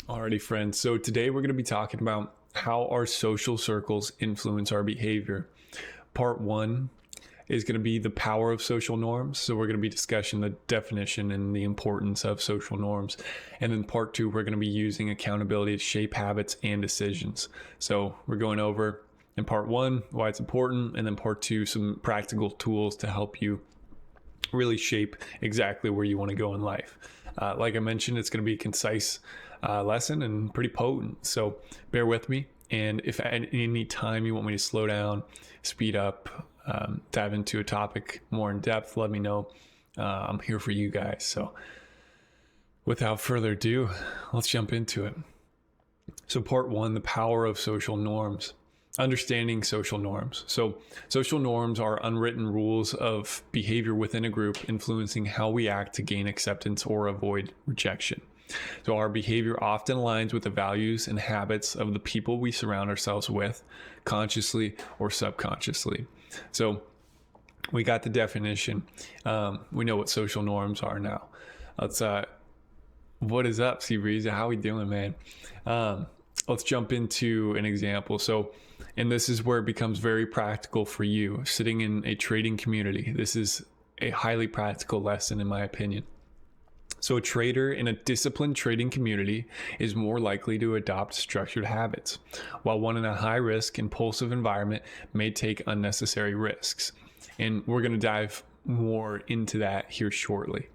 Alrighty, friends. So today we're going to be talking about how our social circles influence our behavior. Part one is going to be the power of social norms. So we're going to be discussing the definition and the importance of social norms. And then part two, we're going to be using accountability to shape habits and decisions. So we're going over in part one why it's important, and then part two, some practical tools to help you really shape exactly where you want to go in life. Like I mentioned, it's going to be a concise lesson and pretty potent. So bear with me. And if at any time you want me to slow down, speed up, dive into a topic more in depth, let me know. I'm here for you guys. So without further ado, let's jump into it. So part one, the power of social norms. Understanding social norms. So social norms are unwritten rules of behavior within a group influencing how we act to gain acceptance or avoid rejection. So our behavior often aligns with the values and habits of the people we surround ourselves with, consciously or subconsciously. So we got the definition. We know what social norms are now. Let's what is up, Seabreeze? How we doing, man? Let's jump into an example. So, and this is where it becomes very practical for you sitting in a trading community. This is a highly practical lesson, in my opinion. So, a trader in a disciplined trading community is more likely to adopt structured habits, while one in a high risk, impulsive environment may take unnecessary risks. And we're going to dive more into that here shortly.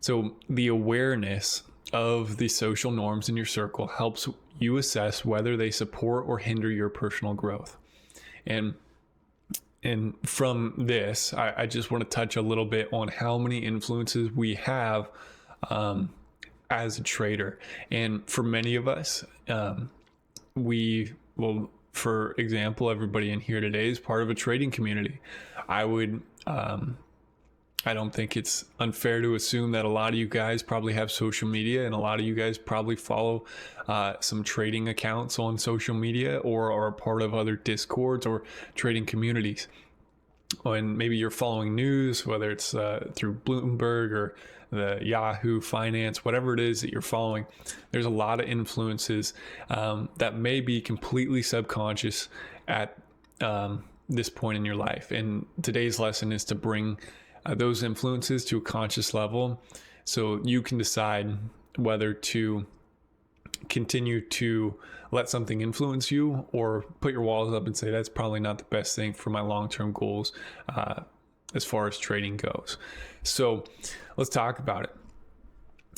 So, the awareness of the social norms in your circle helps you assess whether they support or hinder your personal growth. And from this, I just want to touch a little bit on how many influences we have as a trader. And for many of us, for example, everybody in here today is part of a trading community. I don't think it's unfair to assume that a lot of you guys probably have social media, and a lot of you guys probably follow some trading accounts on social media, or are a part of other discords or trading communities. And maybe you're following news, whether it's through Bloomberg or the Yahoo Finance, whatever it is that you're following. There's a lot of influences that may be completely subconscious at this point in your life. And today's lesson is to bring those influences to a conscious level, so you can decide whether to continue to let something influence you, or put your walls up and say that's probably not the best thing for my long-term goals as far as trading goes. So let's talk about it.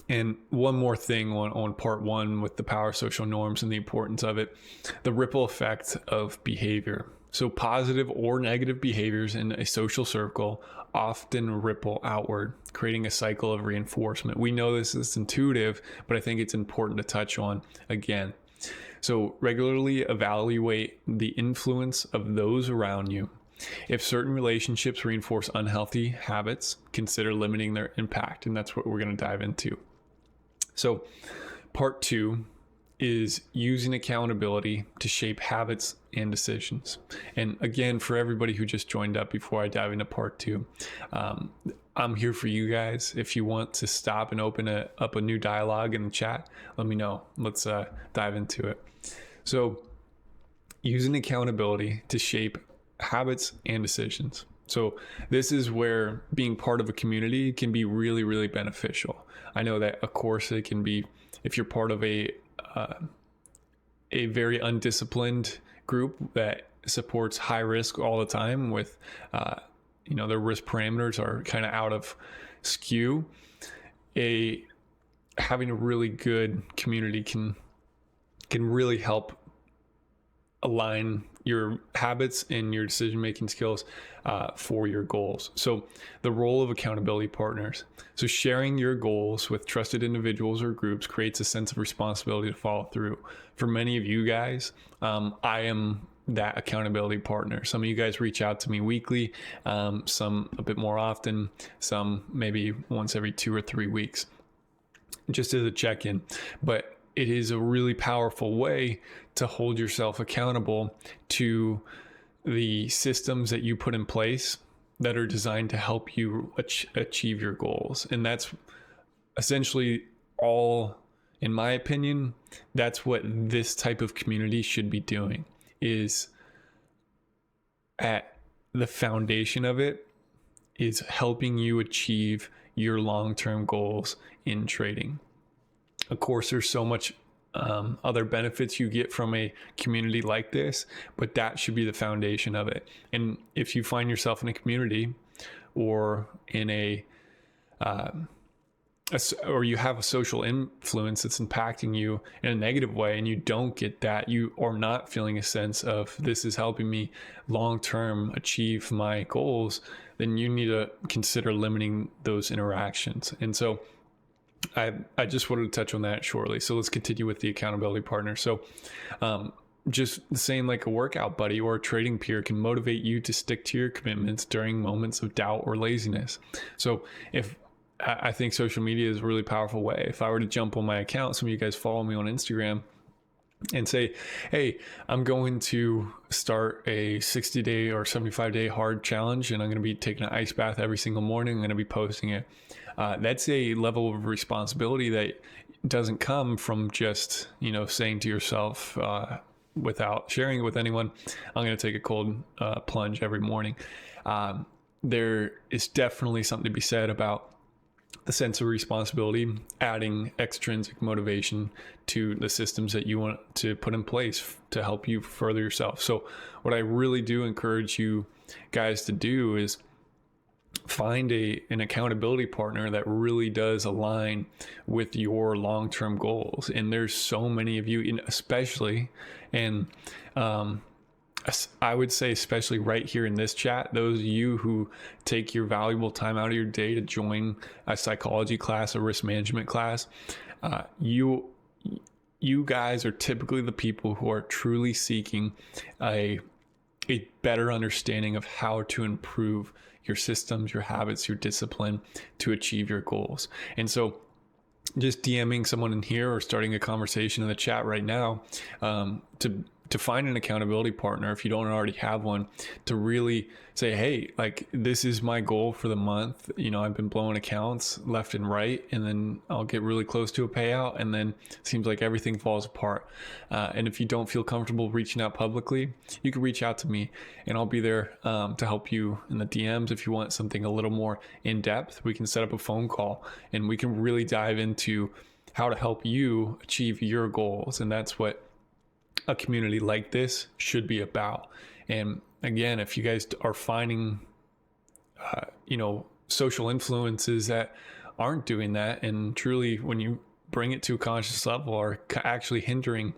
And one more thing on part one with the power of social norms and the importance of it, the ripple effect of behavior. So positive or negative behaviors in a social circle often ripple outward, creating a cycle of reinforcement. We know this is intuitive, but I think it's important to touch on again. So regularly evaluate the influence of those around you. If certain relationships reinforce unhealthy habits, consider limiting their impact. And that's what we're going to dive into. So part two is using accountability to shape habits and decisions. And again, for everybody who just joined up before I dive into part two, I'm here for you guys. If you want to stop and open up a new dialogue in the chat, let me know. Let's dive into it. So using accountability to shape habits and decisions. So this is where being part of a community can be really, really beneficial. I know that, of course, it can be if you're part of a very undisciplined group that supports high risk all the time with, their risk parameters are kind of out of skew. Having a really good community can really help align your habits and your decision-making skills for your goals. So the role of accountability partners. So sharing your goals with trusted individuals or groups creates a sense of responsibility to follow through. For many of you guys, I am that accountability partner. Some of you guys reach out to me weekly, some a bit more often, some maybe once every 2 or 3 weeks, just as a check-in. But it is a really powerful way to hold yourself accountable to the systems that you put in place that are designed to help you achieve your goals. And that's essentially all In my opinion, that's what this type of community should be doing, is at the foundation of it is helping you achieve your long-term goals in trading. Of course, there's so much other benefits you get from a community like this, but that should be the foundation of it. And if you find yourself in a community or in or you have a social influence that's impacting you in a negative way, and you don't get that, you are not feeling a sense of this is helping me long-term achieve my goals, then you need to consider limiting those interactions. And so I just wanted to touch on that shortly. So let's continue with the accountability partner. So just saying, like, a workout buddy or a trading peer can motivate you to stick to your commitments during moments of doubt or laziness. So I think social media is a really powerful way. If I were to jump on my account, some of you guys follow me on Instagram, and say, hey, I'm going to start a 60-day or 75-day hard challenge, and I'm going to be taking an ice bath every single morning. I'm going to be posting it. That's a level of responsibility that doesn't come from just, saying to yourself, without sharing it with anyone, I'm going to take a cold plunge every morning. There is definitely something to be said about the sense of responsibility, adding extrinsic motivation to the systems that you want to put in place to help you further yourself. So what I really do encourage you guys to do is find an accountability partner that really does align with your long-term goals. And there's so many of you, especially, and I would say especially right here in this chat, those of you who take your valuable time out of your day to join a psychology class, a risk management class, you guys are typically the people who are truly seeking a better understanding of how to improve your systems, your habits, your discipline to achieve your goals. And so just DMing someone in here or starting a conversation in the chat right now to find an accountability partner, if you don't already have one, to really say, hey, like, this is my goal for the month. I've been blowing accounts left and right, and then I'll get really close to a payout, and then it seems like everything falls apart. And if you don't feel comfortable reaching out publicly, you can reach out to me, and I'll be there to help you in the DMs. If you want something a little more in depth, we can set up a phone call, and we can really dive into how to help you achieve your goals. And that's what a community like this should be about. And again, if you guys are finding social influences that aren't doing that, and truly, when you bring it to a conscious level, are actually hindering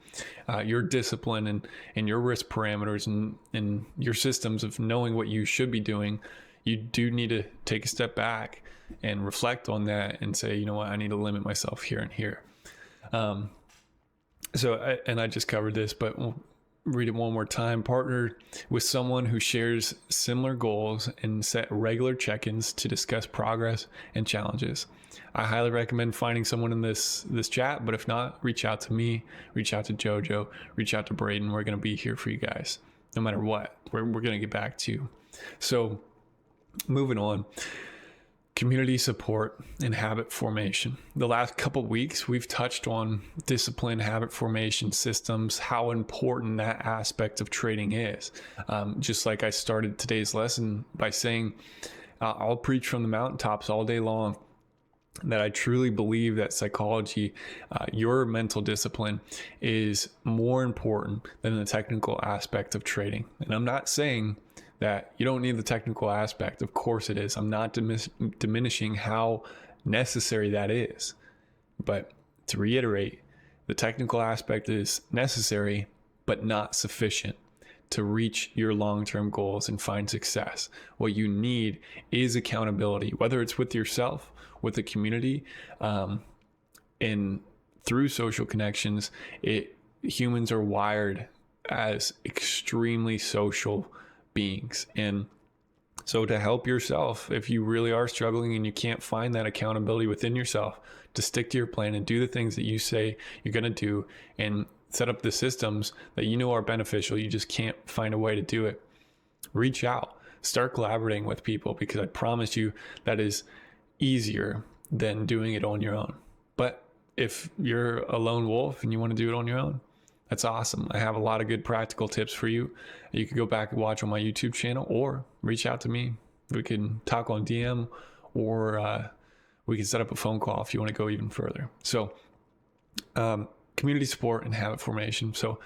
your discipline and your risk parameters and your systems of knowing what you should be doing, you do need to take a step back and reflect on that and say, I need to limit myself here and here. I just covered this, but we'll read it one more time. Partner with someone who shares similar goals and set regular check-ins to discuss progress and challenges. I highly recommend finding someone in this chat, but if not, reach out to me, reach out to Jojo, reach out to Braden. We're going to be here for you guys. No matter what, we're going to get back to you. So moving on. Community support and habit formation. The last couple of weeks, we've touched on discipline, habit formation systems, how important that aspect of trading is. Just like I started today's lesson by saying, I'll preach from the mountaintops all day long that I truly believe that psychology, your mental discipline, is more important than the technical aspect of trading. And I'm not saying that you don't need the technical aspect. Of course it is. I'm not diminishing how necessary that is. But to reiterate, the technical aspect is necessary, but not sufficient to reach your long-term goals and find success. What you need is accountability, whether it's with yourself, with the community, and through social connections. Humans are wired as extremely social beings. And so to help yourself, if you really are struggling and you can't find that accountability within yourself to stick to your plan and do the things that you say you're going to do and set up the systems that are beneficial, you just can't find a way to do it, reach out, start collaborating with people, because I promise you that is easier than doing it on your own. But if you're a lone wolf and you want to do it on your own, that's awesome. I have a lot of good practical tips for you. You can go back and watch on my YouTube channel or reach out to me. We can talk on DM, or we can set up a phone call if you want to go even further. So community support and habit formation. So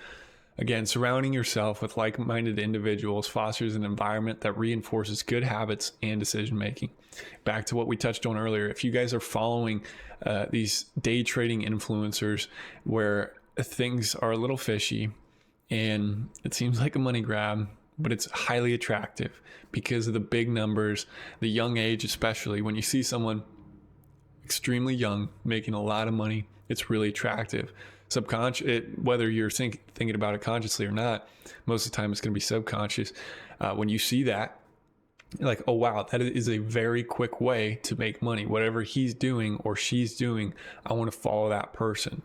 again, surrounding yourself with like-minded individuals fosters an environment that reinforces good habits and decision making. Back to what we touched on earlier, if you guys are following these day trading influencers where things are a little fishy and it seems like a money grab, but it's highly attractive because of the big numbers, the young age, especially when you see someone extremely young making a lot of money, it's really attractive. Whether you're thinking about it consciously or not, most of the time it's going to be subconscious. When you see that, you're like, oh wow, that is a very quick way to make money. Whatever he's doing or she's doing, I want to follow that person.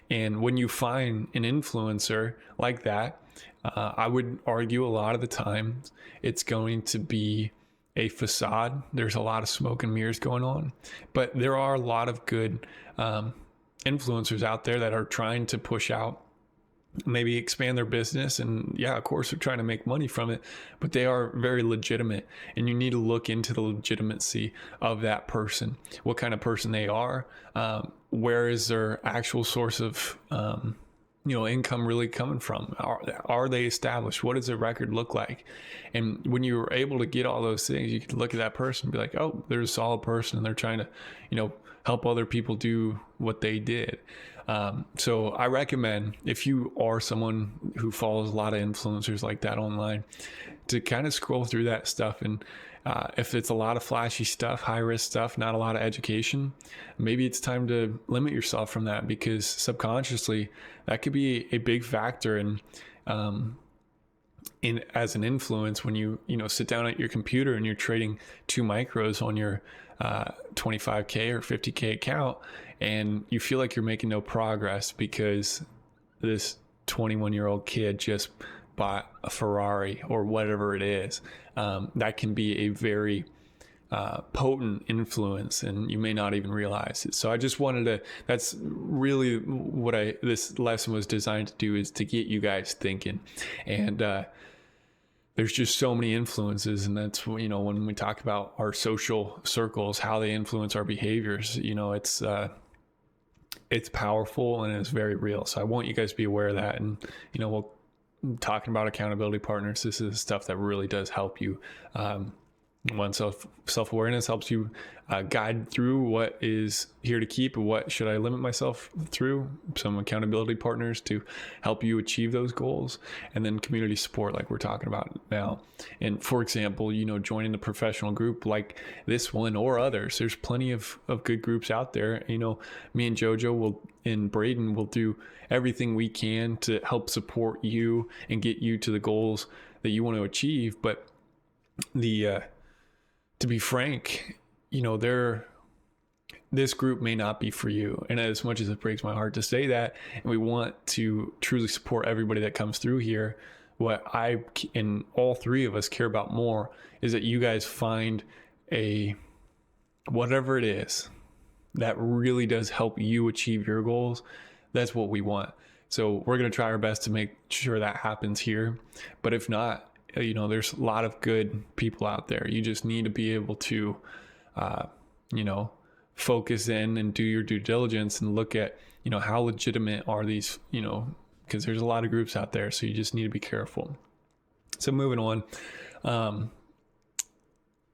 And when you find an influencer like that, I would argue a lot of the time it's going to be a facade. There's a lot of smoke and mirrors going on, but there are a lot of good influencers out there that are trying to push out, maybe expand their business. And yeah, of course they're trying to make money from it, but they are very legitimate, and you need to look into the legitimacy of that person, what kind of person they are, where is their actual source of income really coming from? Are they established? What does their record look like? And when you're able to get all those things, you can look at that person and be like, oh, they're a solid person and they're trying to help other people do what they did. So I recommend, if you are someone who follows a lot of influencers like that online, to kind of scroll through that stuff. And if it's a lot of flashy stuff, high risk stuff, not a lot of education, maybe it's time to limit yourself from that, because subconsciously that could be a big factor in as an influence when you sit down at your computer and you're trading 2 micros on your 25K or 50K account, and you feel like you're making no progress because this 21-year-old kid just bought a Ferrari or whatever it is. That can be a very potent influence, and you may not even realize it. So I just wanted to, that's really what this lesson was designed to do, is to get you guys thinking. And there's just so many influences, and that's, when we talk about our social circles, how they influence our behaviors, it's powerful and it's very real. So I want you guys to be aware of that. And, we'll talking about accountability partners, this is stuff that really does help you. Self-awareness helps you guide through what is here to keep and what should I limit myself through. Some accountability partners to help you achieve those goals, and then community support like we're talking about now. And for example, joining a professional group like this one or others, there's plenty of good groups out there. Me and Jojo and Braden will do everything we can to help support you and get you to the goals that you want to achieve. But to be frank, this group may not be for you. And as much as it breaks my heart to say that, and we want to truly support everybody that comes through here, what I and all 3 of us care about more is that you guys find whatever it is that really does help you achieve your goals. That's what we want. So we're going to try our best to make sure that happens here. But if not, there's a lot of good people out there. You just need to be able to, focus in and do your due diligence and look at, how legitimate are these, because there's a lot of groups out there. So you just need to be careful. So moving on,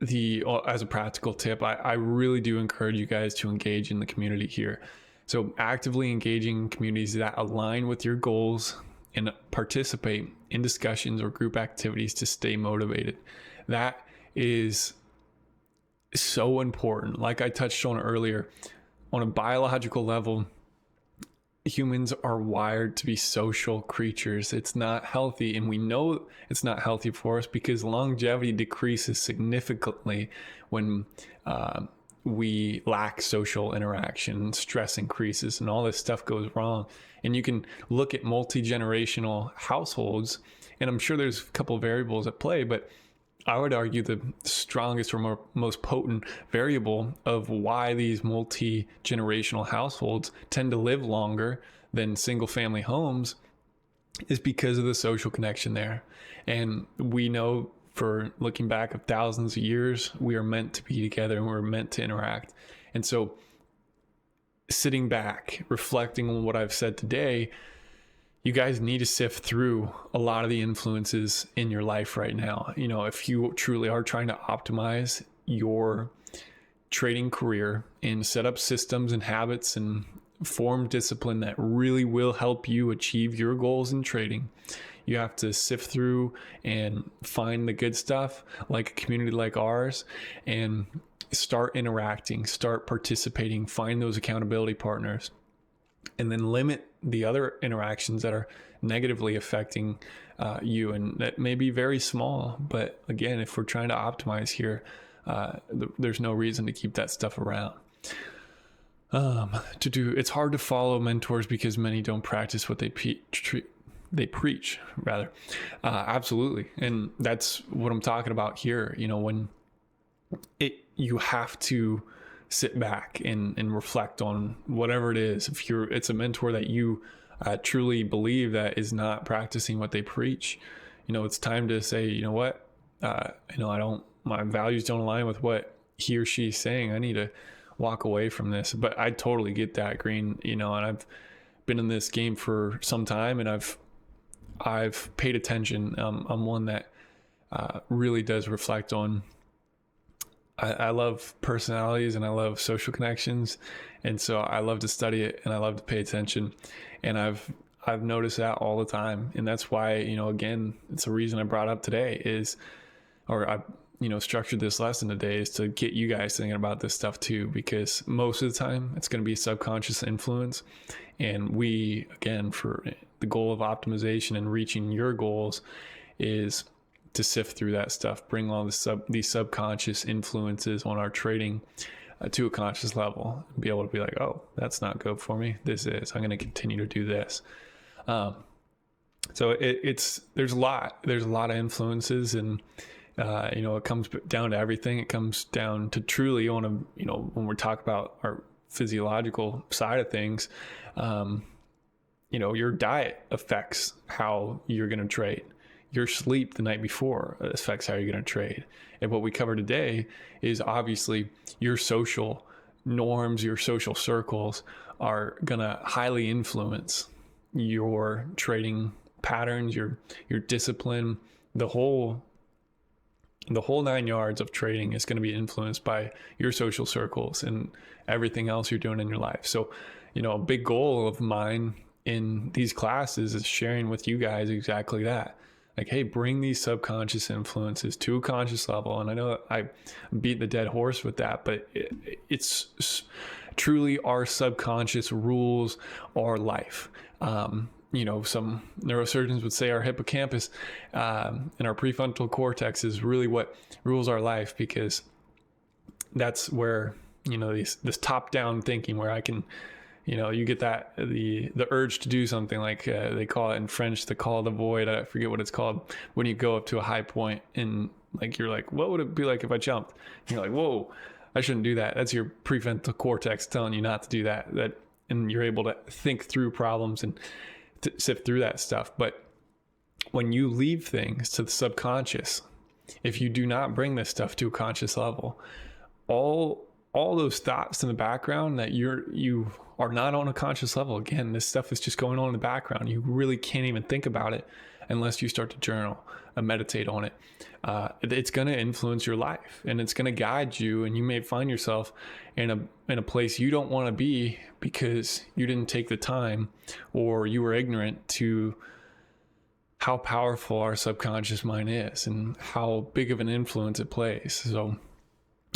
as a practical tip, I really do encourage you guys to engage in the community here. So actively engaging in communities that align with your goals and participate in discussions or group activities to stay motivated. That is so important. Like I touched on earlier, on a biological level, humans are wired to be social creatures. It's not healthy, and we know it's not healthy for us because longevity decreases significantly when we lack social interaction, stress increases, and all this stuff goes wrong. And you can look at multi-generational households, and I'm sure there's a couple of variables at play, but I would argue the strongest or most potent variable of why these multi-generational households tend to live longer than single family homes is because of the social connection there. And we know, for looking back of thousands of years, we are meant to be together and we're meant to interact. And so sitting back, reflecting on what I've said today, you guys need to sift through a lot of the influences in your life right now. You know, if you truly are trying to optimize your trading career and set up systems and habits and form discipline that really will help you achieve your goals in trading, you have to sift through and find the good stuff, like a community like ours, and start interacting, start participating, find those accountability partners, and then limit the other interactions that are negatively affecting you. And that may be very small, but again, if we're trying to optimize here, there's no reason to keep that stuff around. It's hard to follow mentors because many don't practice what they preach, rather. Absolutely. And that's what I'm talking about here. You know, when you have to sit back and reflect on whatever it is. If it's a mentor that you truly believe that is not practicing what they preach, you know, it's time to say, you know what, my values don't align with what he or she's saying. I need to walk away from this. But I totally get that, Green, you know, and I've been in this game for some time, and I've paid attention. I'm one that really does reflect on. I love personalities and I love social connections, and so I love to study it and I love to pay attention, and I've noticed that all the time. And that's why, you know, again, it's a reason I brought up today structured this lesson today, is to get you guys thinking about this stuff too, because most of the time it's going to be subconscious influence. And we, again, for the goal of optimization and reaching your goals, is to sift through that stuff, bring all these subconscious influences on our trading to a conscious level, and be able to be like, oh, that's not good for me. This is. I'm going to continue to do this. So there's a lot of influences, and it comes down to everything. It comes down to truly when we're talking about our physiological side of things, your diet affects how you're going to trade. Your sleep the night before affects how you're going to trade. And what we cover today is obviously your social norms, your social circles are going to highly influence your trading patterns, your discipline. The whole 9 yards of trading is going to be influenced by your social circles and everything else you're doing in your life. So, a big goal of mine in these classes is sharing with you guys exactly that. Like, hey, bring these subconscious influences to a conscious level. And I know I beat the dead horse with that, but it's truly our subconscious rules our life. Some neurosurgeons would say our hippocampus and our prefrontal cortex is really what rules our life, because that's where, this top-down thinking, where I can, you get that the urge to do something, like they call it in French, the call of the void. I forget what it's called, when you go up to a high point and you're like, what would it be like if I jumped? And you're like, whoa, I shouldn't do that. That's your prefrontal cortex telling you not to do that. And you're able to think through problems and to sift through that stuff. But when you leave things to the subconscious, if you do not bring this stuff to a conscious level, all those thoughts in the background that you are not on a conscious level, again, this stuff is just going on in the background. You really can't even think about it unless you start to journal and meditate on it. It's going to influence your life, and it's going to guide you, and you may find yourself in a place you don't want to be because you didn't take the time, or you were ignorant to how powerful our subconscious mind is and how big of an influence it plays. So,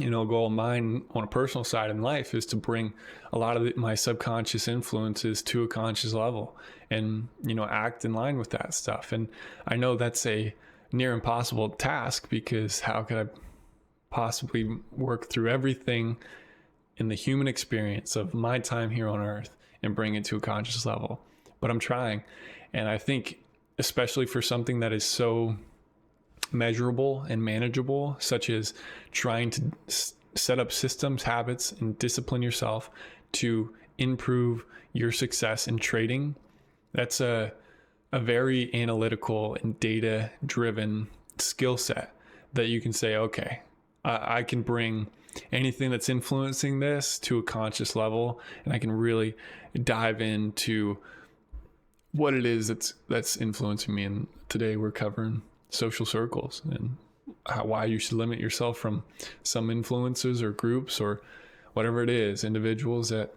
a goal of mine on a personal side in life is to bring a lot of my subconscious influences to a conscious level and, act in line with that stuff. And I know that's a near impossible task, because how could I possibly work through everything in the human experience of my time here on earth and bring it to a conscious level? But I'm trying. And I think, especially for something that is so measurable and manageable, such as trying to set up systems, habits, and discipline yourself to improve your success in trading, that's a very analytical and data driven skill set that you can say, okay, I can bring anything that's influencing this to a conscious level, and I can really dive into what it is that's influencing me. And today we're covering social circles and why you should limit yourself from some influencers or groups or whatever it is, individuals that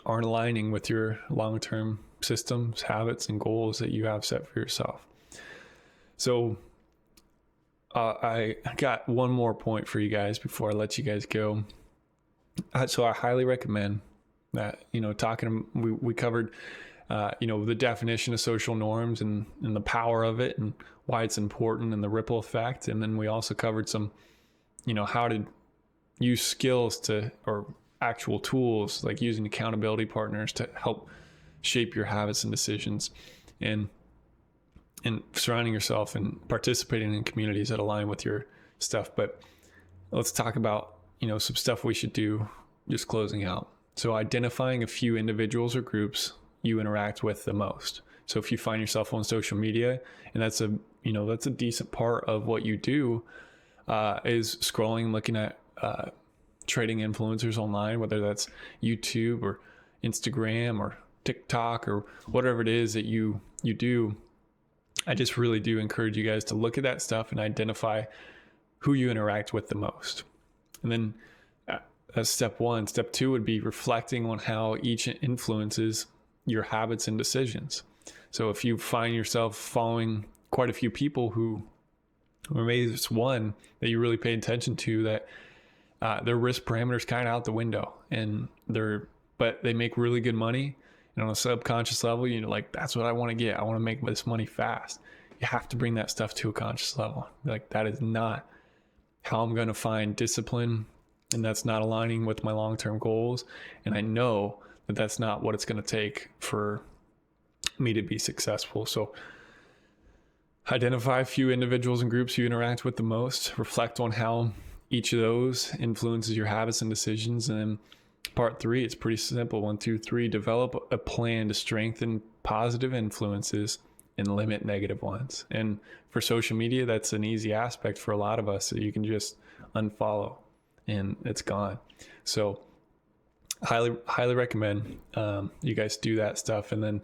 aren't aligning with your long-term systems, habits, and goals that you have set for yourself. So I got one more point for you guys before I let you guys go. So I highly recommend that, we covered, the definition of social norms and the power of it and why it's important and the ripple effect. And then we also covered some, how to use skills or actual tools, like using accountability partners to help shape your habits and decisions, and surrounding yourself and participating in communities that align with your stuff. But let's talk about, some stuff we should do just closing out. So identifying a few individuals or groups you interact with the most. So if you find yourself on social media, and that's a decent part of what you do, is scrolling, looking at trading influencers online, whether that's YouTube or Instagram or TikTok or whatever it is that you do. I just really do encourage you guys to look at that stuff and identify who you interact with the most. And then that's step one. Step two would be reflecting on how each influences your habits and decisions. So if you find yourself following quite a few people or maybe it's one that you really pay attention to, that their risk parameters kind of out the window, but they make really good money. And on a subconscious level, like, that's what I want to get. I want to make this money fast. You have to bring that stuff to a conscious level. Like, that is not how I'm going to find discipline, and that's not aligning with my long-term goals. And I know that that's not what it's going to take for me to be successful. So identify a few individuals and groups you interact with the most, reflect on how each of those influences your habits and decisions. And then part three, it's pretty simple. 1, 2, 3, develop a plan to strengthen positive influences and limit negative ones. And for social media, that's an easy aspect for a lot of us. So you can just unfollow and it's gone. So highly recommend you guys do that stuff. And then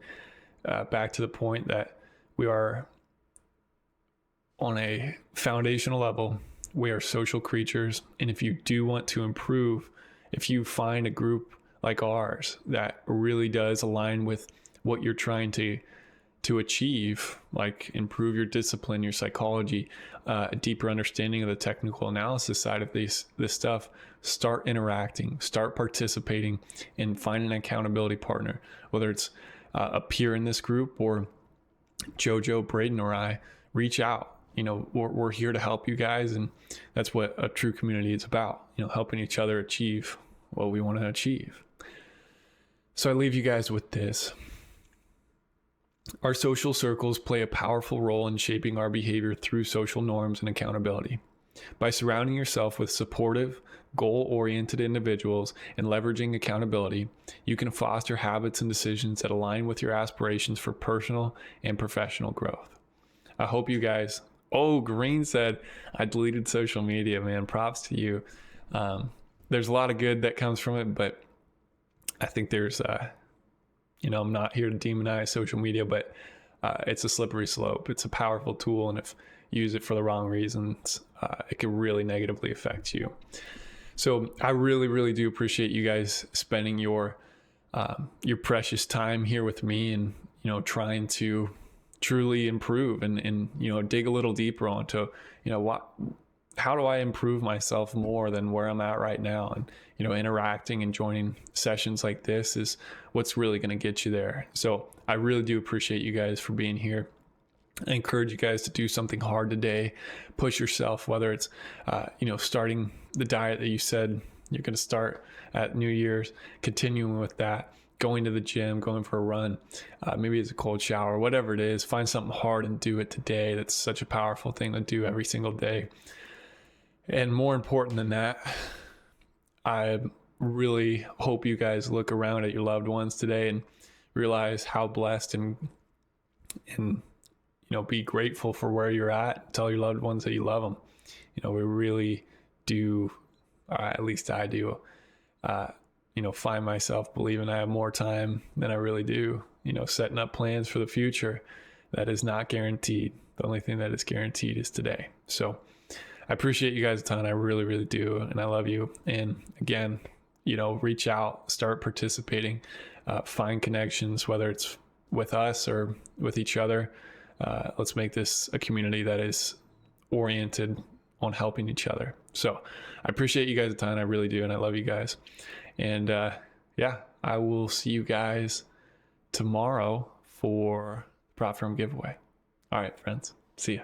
back to the point that we are on a foundational level, we are social creatures. And if you do want to improve, if you find a group like ours that really does align with what you're trying to achieve, like improve your discipline, your psychology, a deeper understanding of the technical analysis side of this stuff, start interacting, start participating, and find an accountability partner, whether it's a peer in this group or Jojo, Braden, or I. Reach out. We're here to help you guys, and that's what a true community is about, helping each other achieve what we want to achieve. So I leave you guys with this. Our social circles play a powerful role in shaping our behavior through social norms and accountability. By surrounding yourself with supportive, goal-oriented individuals and leveraging accountability, you can foster habits and decisions that align with your aspirations for personal and professional growth. I hope you guys... Oh, Green said, I deleted social media, man. Props to you. There's a lot of good that comes from it, but I think there's, I'm not here to demonize social media, but it's a slippery slope. It's a powerful tool, and if you use it for the wrong reasons, it can really negatively affect you. So I really, really do appreciate you guys spending your precious time here with me, and trying to truly improve and dig a little deeper onto how do I improve myself more than where I'm at right now. And interacting and joining sessions like this is what's really going to get you there. So I really do appreciate you guys for being here. I encourage you guys to do something hard today. Push yourself, whether it's starting the diet that you said you're going to start at New Year's, continuing with that, going to the gym, going for a run, maybe it's a cold shower, whatever it is, find something hard and do it today. That's such a powerful thing to do every single day. And more important than that, I really hope you guys look around at your loved ones today and realize how blessed and be grateful for where you're at. Tell your loved ones that you love them. We really do, at least I do, find myself believing I have more time than I really do, setting up plans for the future. That is not guaranteed. The only thing that is guaranteed is today. So I appreciate you guys a ton. I really, really do. And I love you. And again, reach out, start participating, find connections, whether it's with us or with each other. Let's make this a community that is oriented on helping each other. So I appreciate you guys a ton. I really do. And I love you guys. And I will see you guys tomorrow for the Prop Firm giveaway. All right, friends. See ya.